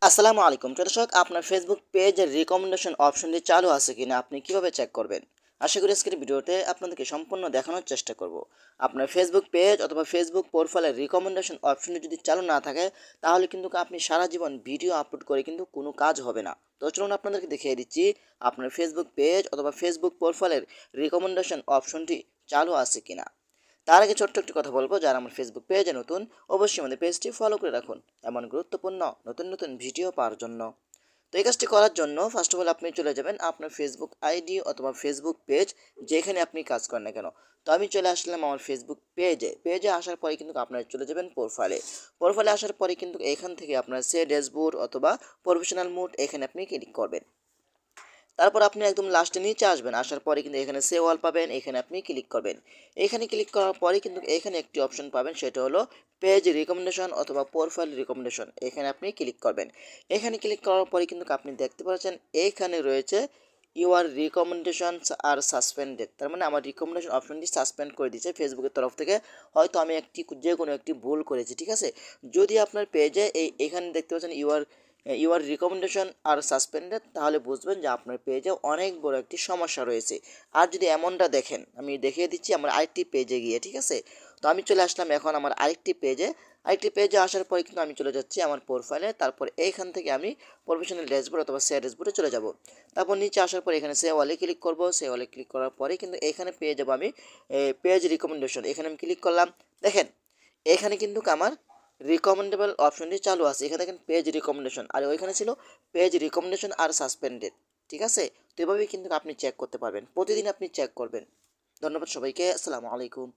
আসসালামু আলাইকুম প্রিয় দর্শক, আপনার ফেসবুক পেজের রিকমেন্ডেশন অপশনটি চালু আছে কিনা আপনি কিভাবে চেক করবেন? আশা করি আজকের ভিডিওতে আপনাদেরকে সম্পূর্ণ দেখানোর চেষ্টা করব। আপনার ফেসবুক পেজ অথবা ফেসবুক প্রোফাইলের রিকমেন্ডেশন অপশনটি যদি চালু না থাকে, তাহলে কিন্তু আপনি সারা জীবন ভিডিও আপলোড করে কিন্তু কোনো কাজ হবে না। তো চলুন আপনাদেরকে দেখিয়ে দিচ্ছি আপনার ফেসবুক পেজ অথবা ফেসবুক প্রোফাইলের রিকমেন্ডেশন অপশনটি চালু আছে কিনা। তার আগে ছোট্ট একটি কথা বলবো, যারা আমার ফেসবুক পেজে নতুন, অবশ্যই আমাদের পেজটি ফলো করে রাখুন এমন গুরুত্বপূর্ণ নতুন নতুন ভিডিও পাওয়ার জন্য। তো এই কাজটি করার জন্য ফার্স্ট অফ অল আপনি চলে যাবেন আপনার ফেসবুক আইডি অথবা ফেসবুক পেজ, যেখানে আপনি কাজ করেন না কেন। তো আমি চলে আসলাম আমার ফেসবুক পেজে আসার পরে কিন্তু আপনারা চলে যাবেন প্রোফাইলে আসার পরে কিন্তু এখান থেকে আপনার সে ড্যাশবোর্ড অথবা প্রফেশনাল মোড, এখানে আপনি ক্লিক করবেন। তারপর আপনি একদম লাস্টে নিচে আসবেন, আসার পরে কিন্তু এখানে সেভ অল পাবেন, এখানে আপনি ক্লিক করবেন। এখানে ক্লিক করার পরে কিন্তু এখানে একটি অপশন পাবেন, সেটা হলো পেজ রিকমেন্ডেশন অথবা প্রোফাইল রিকমেন্ডেশন, এখানে আপনি ক্লিক করবেন। এখানে ক্লিক করার পরে কিন্তু আপনি দেখতে পাচ্ছেন এইখানে রয়েছে ইউর রিকমেন্ডেশনস আর সাসপেন্ডেড। তার মানে আমার রিকমেন্ডেশন অপশনটি সাসপেন্ড করে দিয়েছে ফেসবুকের তরফ থেকে। হয়তো আমি যে কোনো একটি ভুল করেছি, ঠিক আছে। যদি আপনার পেজে এখানে দেখতে পাচ্ছেন ইউর রিকমেন্ডেশন আর সাসপেন্ডেড, তাহলে বুঝবেন যে আপনার পেজে অনেক বড় একটি সমস্যা রয়েছে। আর যদি এমনটা দেখেন, আমি দেখিয়ে দিচ্ছি আমার আরেকটি পেজে গিয়ে, ঠিক আছে। তো আমি চলে আসলাম এখন আমার আরেকটি পেজে আসার পরে কিন্তু আমি চলে যাচ্ছি আমার প্রোফাইলে। তারপর এইখান থেকে আমি প্রফেশনাল ড্যাশবোর্ড অথবা শেয়ার ড্যাশবোর্ডে চলে যাব। তারপর নিচে আসার পরে এখানে সে ওয়ালে ক্লিক করব। সে ওয়ালে ক্লিক করার পরে কিন্তু এখানে পেয়ে যাবো আমি পেজ রিকমেন্ডেশন, এখানে আমি ক্লিক করলাম। দেখেন এখানে কিন্তু আমার রিকমেন্ডেবল অপশনটি চালু আছে। এখানে দেখেন পেজ রিকমেন্ডেশন, আর ওইখানে ছিল পেজ রিকমেন্ডেশন আর সাসপেন্ডেড, ঠিক আছে। তো এভাবেই কিন্তু আপনি চেক করতে পারবেন, প্রতিদিন আপনি চেক করবেন। ধন্যবাদ সবাইকে, আসসালামু আলাইকুম।